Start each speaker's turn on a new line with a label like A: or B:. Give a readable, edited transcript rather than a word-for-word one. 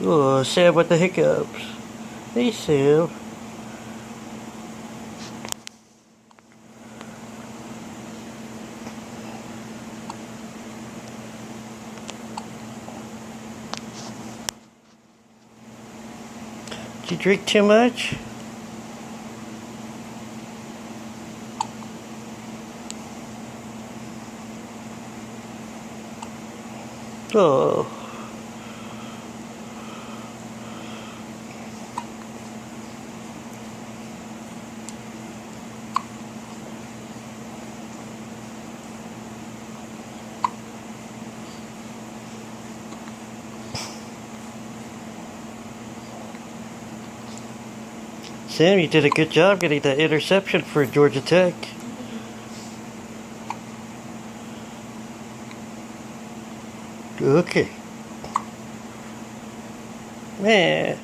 A: Oh, Sam with the hiccups. Hey, Sam. Did you drink too much? Oh. Sam, you did a good job getting that interception for Georgia Tech. Okay. Man.